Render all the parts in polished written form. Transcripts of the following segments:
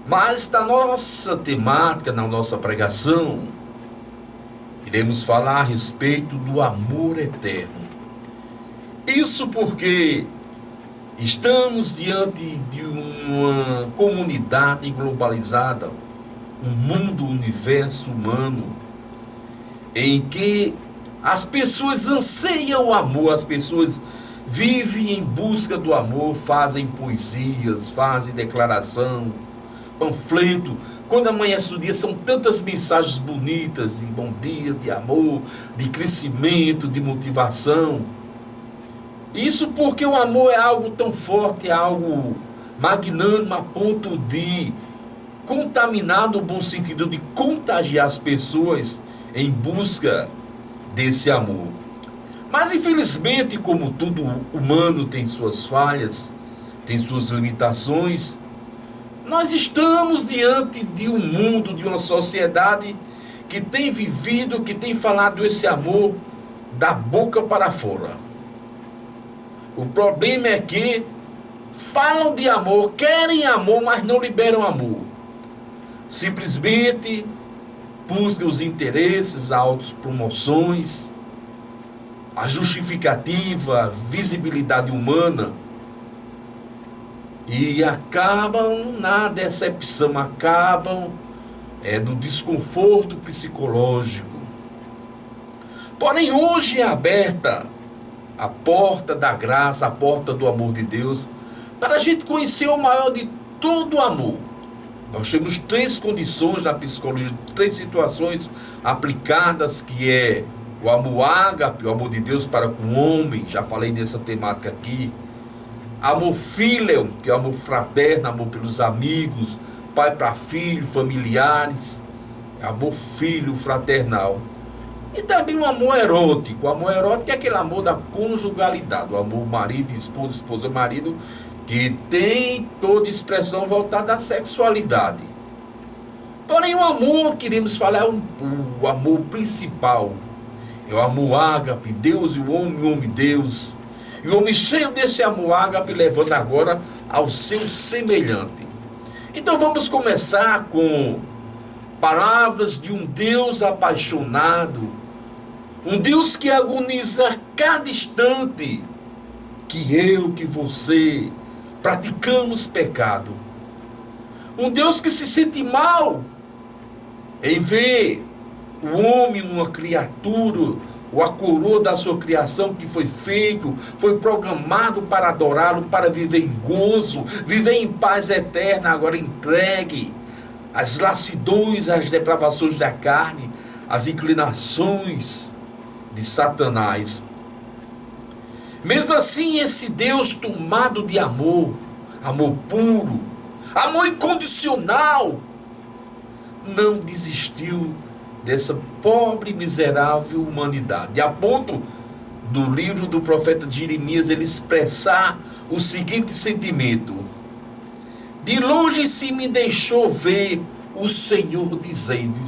Mas na nossa temática, na nossa pregação, iremos falar a respeito do amor eterno. Isso porque estamos diante de uma comunidade globalizada, um mundo, um universo humano, em que as pessoas anseiam o amor, as pessoas vivem em busca do amor, fazem poesias, fazem declaração, panfleto. Quando amanhece o dia, são tantas mensagens bonitas de bom dia, de amor, de crescimento, de motivação. Isso porque o amor é algo tão forte, é algo magnânimo a ponto de contaminar, no bom sentido de contagiar as pessoas em busca desse amor. Mas infelizmente, como tudo humano tem suas falhas, tem suas limitações, nós estamos diante de um mundo, de uma sociedade que tem vivido, que tem falado esse amor da boca para fora. O problema é que falam de amor, querem amor, mas não liberam amor. Simplesmente buscam os interesses, as autopromoções, a justificativa, a visibilidade humana, e acabam na decepção, acabam no desconforto psicológico. Porém, hoje é aberta a porta da graça, a porta do amor de Deus, para a gente conhecer o maior de todo o amor. Nós temos 3 condições na psicologia, 3 situações aplicadas, que é o amor ágape, o amor de Deus para com o homem, já falei dessa temática aqui. Amor filial, que é o amor fraterno, amor pelos amigos, pai para filho, familiares, amor filho fraternal. E também o amor erótico. O amor erótico é aquele amor da conjugalidade, o amor marido, esposa, esposa, marido, que tem toda expressão voltada à sexualidade. Porém, o amor, queremos falar, o amor principal. É o amor ágape, Deus e o homem Deus. E o homem cheio desse amor ágape, levando agora ao seu semelhante. Então vamos começar com palavras de um Deus apaixonado, um Deus que agoniza a cada instante que eu, que você praticamos pecado. Um Deus que se sente mal em ver o homem, uma criatura, ou a coroa da sua criação, que foi feito, foi programado para adorá-lo, para viver em gozo, viver em paz eterna, agora entregue às lassidões, às depravações da carne, às inclinações de Satanás. Mesmo assim, esse Deus tomado de amor, amor puro, amor incondicional, não desistiu dessa pobre, miserável humanidade, a ponto do livro do profeta Jeremias ele expressar o seguinte sentimento: de longe se me deixou ver o Senhor dizendo,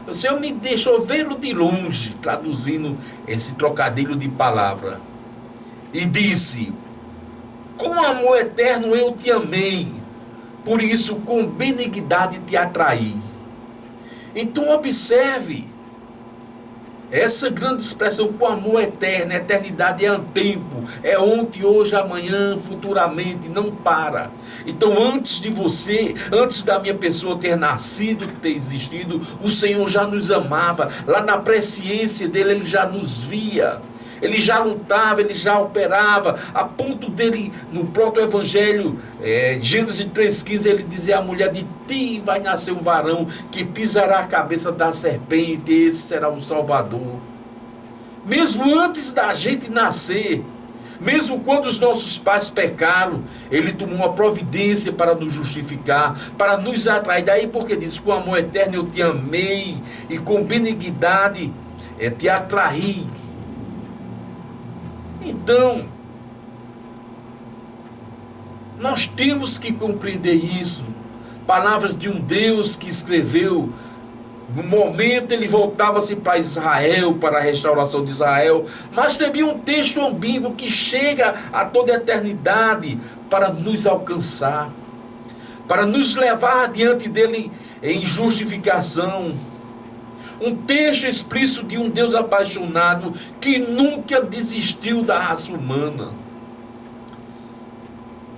o Senhor me deixou vê-lo de longe, traduzindo esse trocadilho de palavra, e disse: com amor eterno eu te amei, por isso com benignidade te atraí. Então observe essa grande expressão, com amor eterno. A eternidade é um tempo, é ontem, hoje, amanhã, futuramente, não para. Então antes de você, antes da minha pessoa ter nascido, ter existido, o Senhor já nos amava. Lá na presciência dele, ele já nos via. Ele já lutava, ele já operava, a ponto dele, no próprio Evangelho, Gênesis 3,15, ele dizia à mulher: de ti vai nascer um varão que pisará a cabeça da serpente, esse será o Salvador. Mesmo antes da gente nascer, mesmo quando os nossos pais pecaram, ele tomou uma providência para nos justificar, para nos atrair. Daí porque diz: com amor eterno eu te amei, e com benignidade te atraí. Então, nós temos que compreender isso. Palavras de um Deus que escreveu. No momento ele voltava-se para Israel, para a restauração de Israel, mas também um texto ambíguo que chega a toda a eternidade para nos alcançar. para nos levar diante dele em justificação. Um texto explícito de um Deus apaixonado que nunca desistiu da raça humana.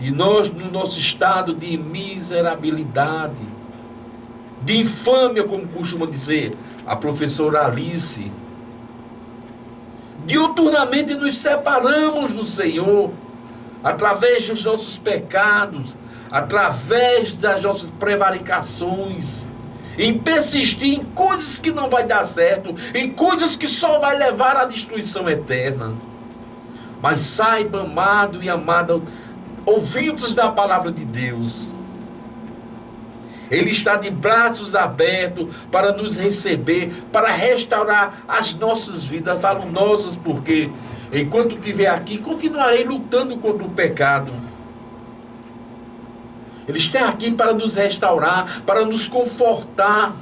E nós, no nosso estado de miserabilidade, de infâmia, como costuma dizer a professora Alice, diuturnamente nos separamos do Senhor, através dos nossos pecados, através das nossas prevaricações, em persistir em coisas que não vai dar certo, em coisas que só vai levar à destruição eterna. Mas saiba, amado e amada, ouvintes da palavra de Deus, Ele está de braços abertos para nos receber, para restaurar as nossas vidas. Falo nossas porque, enquanto estiver aqui, continuarei lutando contra o pecado. Ele está aqui para nos restaurar, para nos confortar,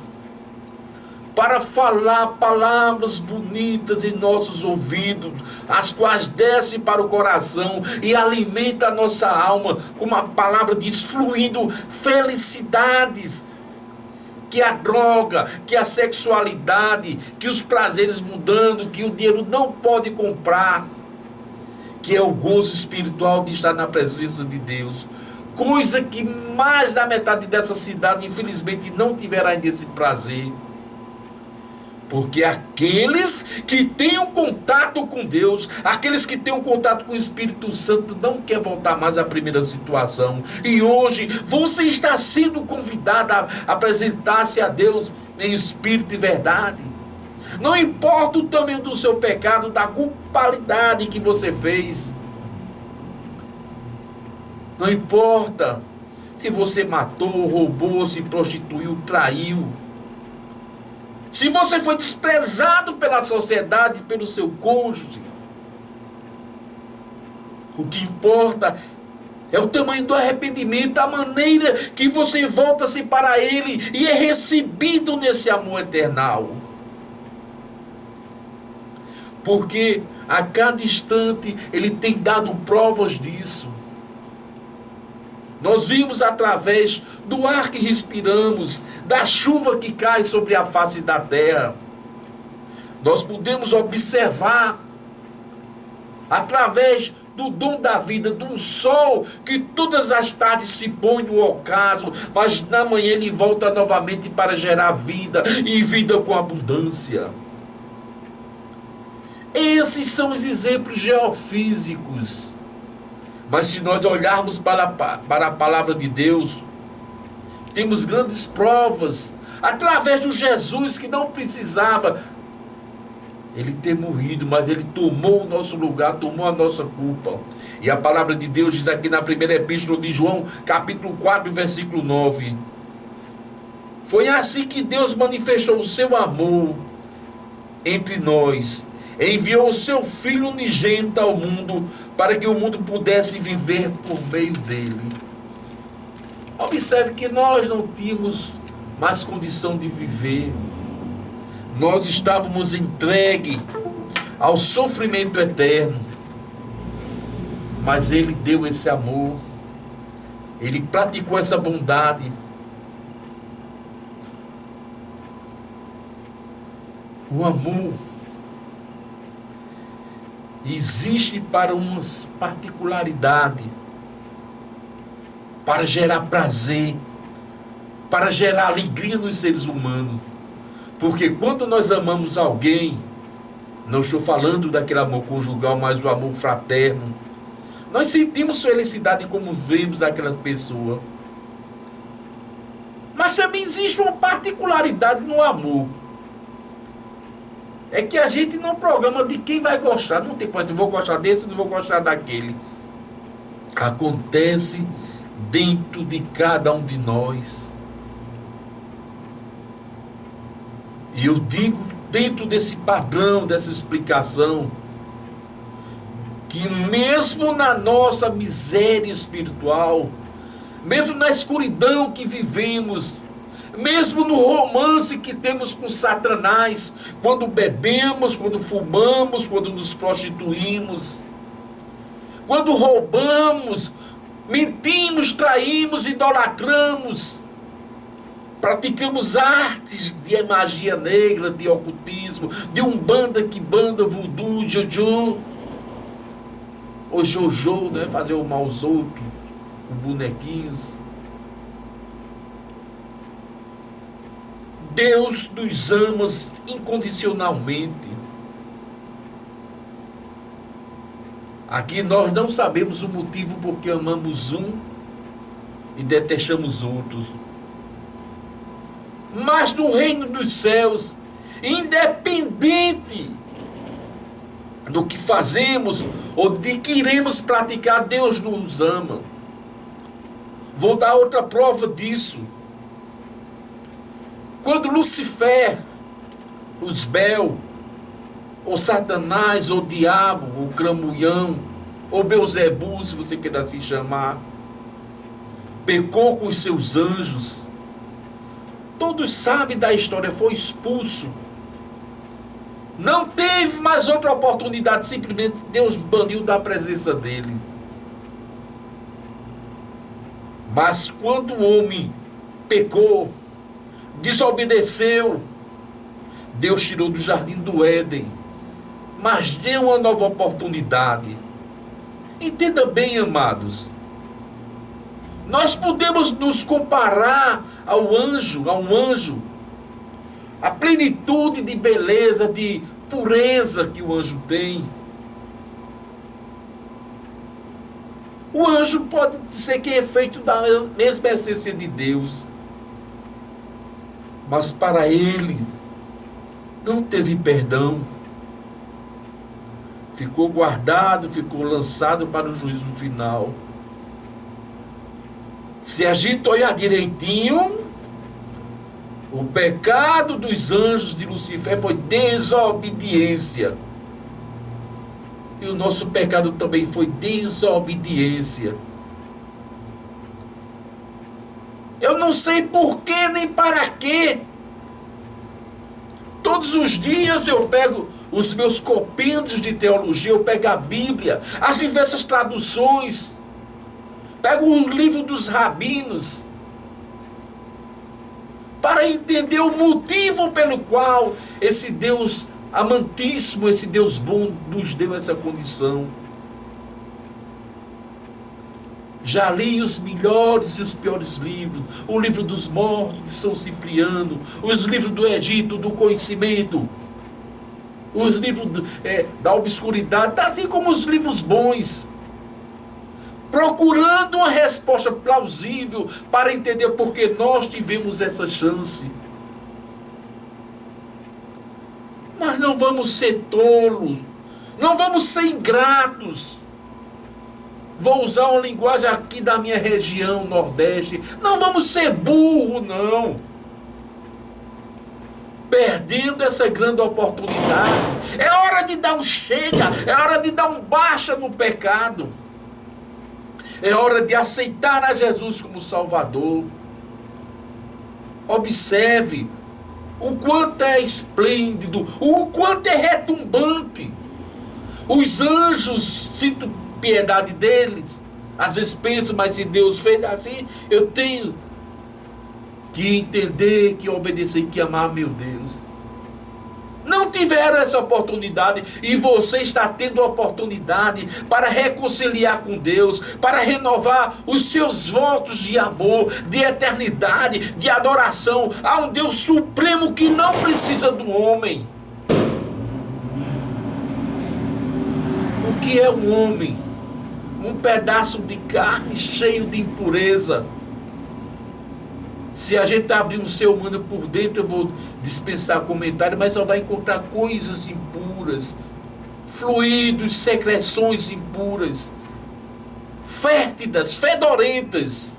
para falar palavras bonitas em nossos ouvidos, as quais descem para o coração e alimentam a nossa alma, como a palavra diz, fluindo felicidades, que a droga, que a sexualidade, que os prazeres mudando, que o dinheiro não pode comprar, que é o gozo espiritual de estar na presença de Deus. Coisa que mais da metade dessa cidade, infelizmente, não tiverá ainda esse prazer. Porque aqueles que têm um contato com Deus, aqueles que têm um contato com o Espírito Santo, não quer voltar mais à primeira situação. E hoje você está sendo convidado a apresentar-se a Deus em espírito e verdade. Não importa o tamanho do seu pecado, da culpabilidade que você fez. Não importa se você matou, roubou, se prostituiu, traiu. Se você foi desprezado pela sociedade, pelo seu cônjuge. O que importa é o tamanho do arrependimento, a maneira que você volta-se para Ele e é recebido nesse amor eternal. Porque a cada instante Ele tem dado provas disso. Nós vimos através do ar que respiramos, da chuva que cai sobre a face da terra. Nós podemos observar, através do dom da vida, de um sol que todas as tardes se põe no ocaso, mas na manhã ele volta novamente para gerar vida, e vida com abundância. Esses são os exemplos geofísicos. Mas se nós olharmos para a palavra de Deus, temos grandes provas, através de Jesus que não precisava Ele ter morrido, mas Ele tomou o nosso lugar, tomou a nossa culpa. E a palavra de Deus diz aqui na primeira epístola de João, capítulo 4, versículo 9. Foi assim que Deus manifestou o seu amor entre nós. Enviou o seu Filho unigênito ao mundo, para que o mundo pudesse viver por meio dele. Observe que nós não tínhamos mais condição de viver. Nós estávamos entregues ao sofrimento eterno. Mas Ele deu esse amor. Ele praticou essa bondade. O amor existe para uma particularidade, para gerar prazer, para gerar alegria nos seres humanos. Porque quando nós amamos alguém, não estou falando daquele amor conjugal, mas do amor fraterno, nós sentimos felicidade como vemos aquelas pessoas. Mas também existe uma particularidade no amor. É que a gente não programa de quem vai gostar. Não tem quanto, vou gostar desse, não vou gostar daquele. Acontece dentro de cada um de nós. E eu digo, dentro desse padrão, dessa explicação, que mesmo na nossa miséria espiritual, mesmo na escuridão que vivemos, mesmo no romance que temos com Satanás, quando bebemos, quando fumamos, quando nos prostituímos, quando roubamos, mentimos, traímos, idolatramos, praticamos artes de magia negra, de ocultismo, de umbanda, quimbanda, voodoo, jojo, ou jojo, né? Fazer o mal aos outros, com bonequinhos. Deus nos ama incondicionalmente. Aqui nós não sabemos o motivo porque amamos um e detestamos outros. Mas no reino dos céus, independente do que fazemos ou de que iremos praticar, Deus nos ama. Vou dar outra prova disso. Quando Lucifer, Luzbel, ou Satanás, ou Diabo, ou Cramulhão, ou Beuzebu, se você queira assim chamar, pecou com os seus anjos, todos sabem da história, foi expulso. Não teve mais outra oportunidade, simplesmente Deus baniu da presença dele. Mas quando o homem pecou, desobedeceu, Deus tirou do jardim do Éden, mas deu uma nova oportunidade. Entenda bem, amados, nós podemos nos comparar a um anjo, a plenitude de beleza, de pureza que o anjo tem. O anjo pode ser que é feito da mesma essência de Deus, mas para ele não teve perdão. Ficou guardado, ficou lançado para o juízo final. Se a gente olhar direitinho, o pecado dos anjos de Lucifer foi desobediência. E o nosso pecado também foi desobediência. Eu não sei por que nem para quê. Todos os dias eu pego os meus compêndios de teologia, eu pego a Bíblia, as diversas traduções, pego o livro dos rabinos, para entender o motivo pelo qual esse Deus amantíssimo, esse Deus bom nos deu essa condição. Já li os melhores e os piores livros, o livro dos mortos de São Cipriano, os livros do Egito, do conhecimento, os livros da obscuridade, assim como os livros bons, procurando uma resposta plausível para entender por que nós tivemos essa chance. Mas não vamos ser tolos, não vamos ser ingratos. Vou usar uma linguagem aqui da minha região, Nordeste. Não vamos ser burro, não. Perdendo essa grande oportunidade. É hora de dar um chega. É hora de dar um baixa no pecado. É hora de aceitar a Jesus como Salvador. Observe o quanto é esplêndido, o quanto é retumbante. Os anjos, sinto piedade deles, às vezes penso, mas se Deus fez assim, eu tenho que entender, que obedecer, que amar meu Deus. Não tiveram essa oportunidade e você está tendo a oportunidade para reconciliar com Deus, para renovar os seus votos de amor, de eternidade, de adoração a um Deus supremo que não precisa do homem. O que é um homem? Um pedaço de carne cheio de impureza. Se a gente abrir um ser humano por dentro, eu vou dispensar comentário, mas só vai encontrar coisas impuras, fluidos, secreções impuras, fétidas, fedorentas.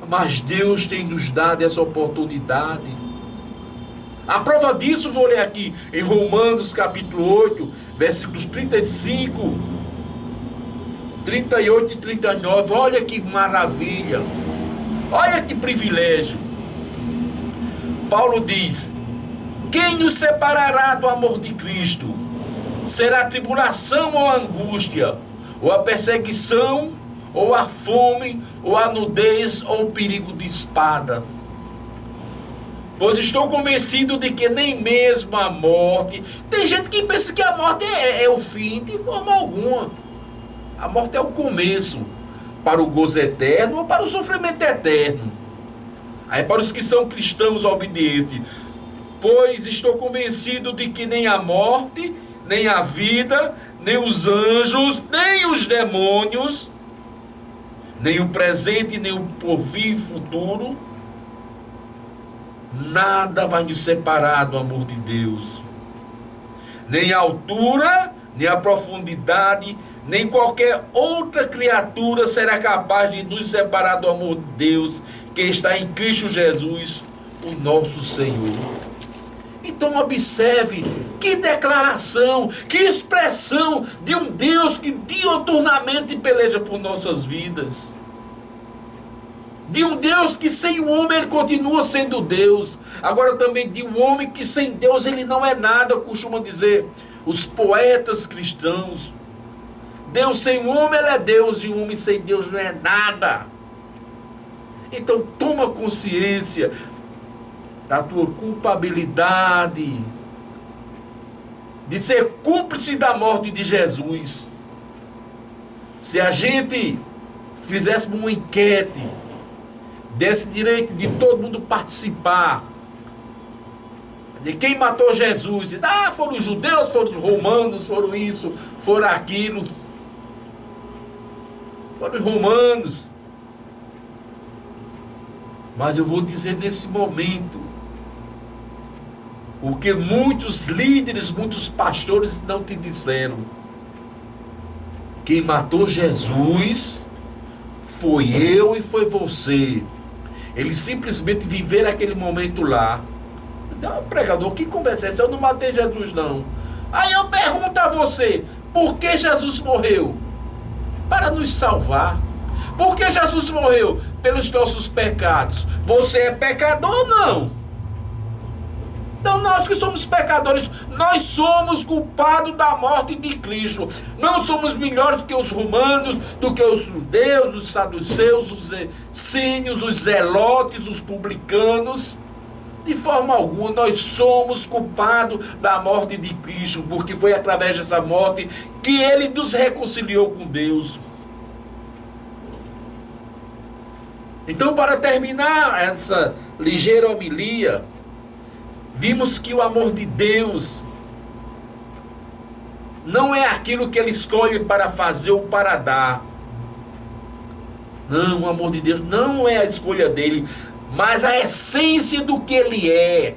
Mas Deus tem nos dado essa oportunidade. A prova disso, vou ler aqui em Romanos capítulo 8, versículos 35, 38 e 39. Olha que maravilha, olha que privilégio. Paulo diz: quem nos separará do amor de Cristo? Será tribulação ou angústia, ou a perseguição, ou a fome, ou a nudez, ou o perigo de espada. Pois estou convencido de que nem mesmo a morte... Tem gente que pensa que a morte é o fim, de forma alguma. A morte é o começo para o gozo eterno ou para o sofrimento eterno. Aí para os que são cristãos obedientes. Pois estou convencido de que nem a morte, nem a vida, nem os anjos, nem os demônios, nem o presente, nem o porvir futuro, nada vai nos separar do amor de Deus. Nem a altura, nem a profundidade, nem qualquer outra criatura será capaz de nos separar do amor de Deus, que está em Cristo Jesus, o nosso Senhor. Então observe que declaração, que expressão de um Deus que diuturnamente peleja por nossas vidas. De um Deus que sem o homem ele continua sendo Deus. Agora também de um homem que sem Deus ele não é nada, costumam dizer os poetas cristãos. Deus sem o homem ele é Deus e o homem sem Deus não é nada. Então toma consciência da tua culpabilidade de ser cúmplice da morte de Jesus. Se a gente fizéssemos uma enquete, desse direito de todo mundo participar, de quem matou Jesus, foram os judeus, foram os romanos, foram isso, foram aquilo, foram os romanos. Mas eu vou dizer nesse momento o que muitos líderes, muitos pastores não te disseram. Quem matou Jesus foi eu e foi você. Eles simplesmente viveram aquele momento lá. Pregador, que conversa é essa? Eu não matei Jesus não. Aí eu pergunto a você, por que Jesus morreu? Para nos salvar. Por que Jesus morreu? Pelos nossos pecados. Você é pecador ou não? Então nós que somos pecadores, nós somos culpados da morte de Cristo. Não somos melhores do que os romanos, do que os judeus, os saduceus, os essênios, os zelotes, os publicanos. De forma alguma, nós somos culpados da morte de Cristo, porque foi através dessa morte que ele nos reconciliou com Deus. Então, para terminar essa ligeira homilia, vimos que o amor de Deus não é aquilo que ele escolhe para fazer ou para dar. Não, o amor de Deus não é a escolha dele, mas a essência do que ele é.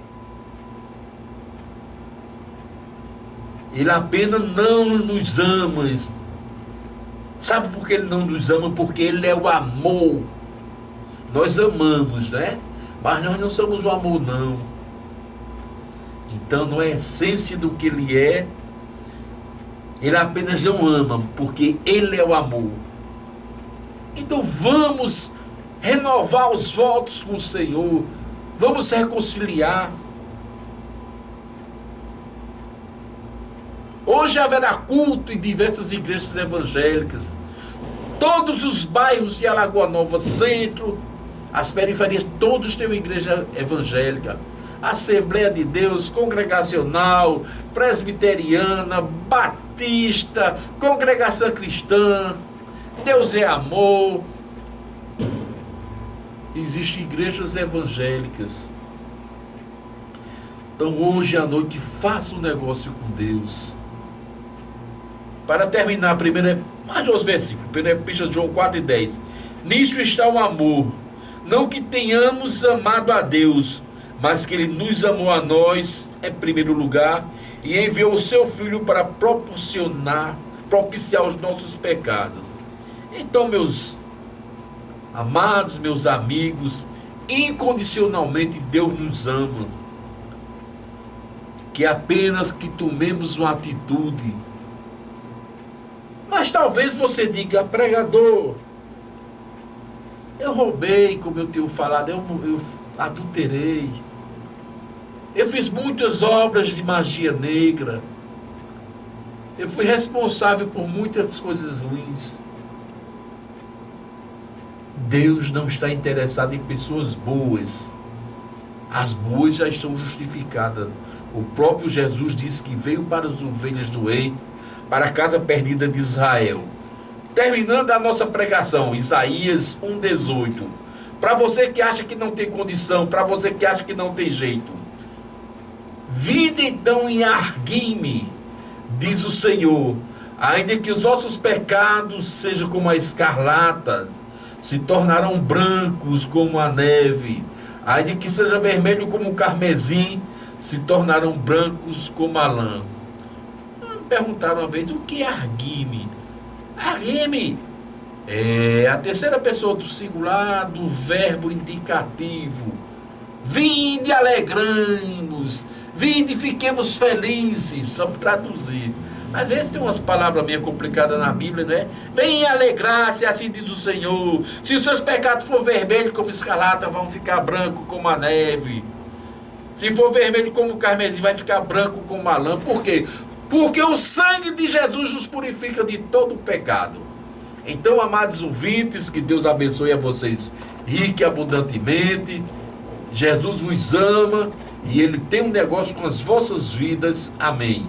Ele apenas não nos ama. Sabe por que ele não nos ama? Porque ele é o amor. Nós amamos, né? Mas nós não somos o amor, não. Então, não é a essência do que ele é. Ele apenas não ama, porque ele é o amor. Então, vamos renovar os votos com o Senhor. Vamos reconciliar. Hoje haverá culto em diversas igrejas evangélicas. Todos os bairros de Alagoa Nova, centro, as periferias, todos têm uma igreja evangélica. Assembleia de Deus, congregacional, presbiteriana, batista, congregação cristã. Deus é amor. Existem igrejas evangélicas. Então hoje à noite faça um negócio com Deus. Para terminar, mais dois versículos, 1 Epístola de João 4:10. Nisto está o amor, não que tenhamos amado a Deus, mas que Ele nos amou a nós em primeiro lugar e enviou o seu Filho para propiciar os nossos pecados. Então, meus amados, meus amigos, incondicionalmente Deus nos ama. Que apenas que tomemos uma atitude. Mas talvez você diga, pregador, eu roubei, como eu tenho falado, eu adulterei. Eu fiz muitas obras de magia negra. Eu fui responsável por muitas coisas ruins. Deus não está interessado em pessoas boas. As boas já estão justificadas. O próprio Jesus disse que veio para as ovelhas doentes, para a casa perdida de Israel. Terminando a nossa pregação, Isaías 1,18. Para você que acha que não tem condição, para você que acha que não tem jeito. Vinde então e argui-me, diz o Senhor, ainda que os vossos pecados sejam como a escarlata, se tornarão brancos como a neve, ainda que seja vermelho como o carmesim, se tornarão brancos como a lã. Me perguntaram uma vez, o que é argui-me? Argui-me é a terceira pessoa do singular do verbo indicativo. Vinde, alegremos, vinde, fiquemos felizes, só para traduzir. Às vezes tem umas palavras meio complicadas na Bíblia, né? Venha alegrar-se, assim diz o Senhor. Se os seus pecados for vermelho como escarlata, vão ficar branco como a neve. Se for vermelho como o carmesim, vai ficar branco como a lã. Por quê? Porque o sangue de Jesus nos purifica de todo o pecado. Então, amados ouvintes, que Deus abençoe a vocês rique e abundantemente. Jesus vos ama e Ele tem um negócio com as vossas vidas. Amém.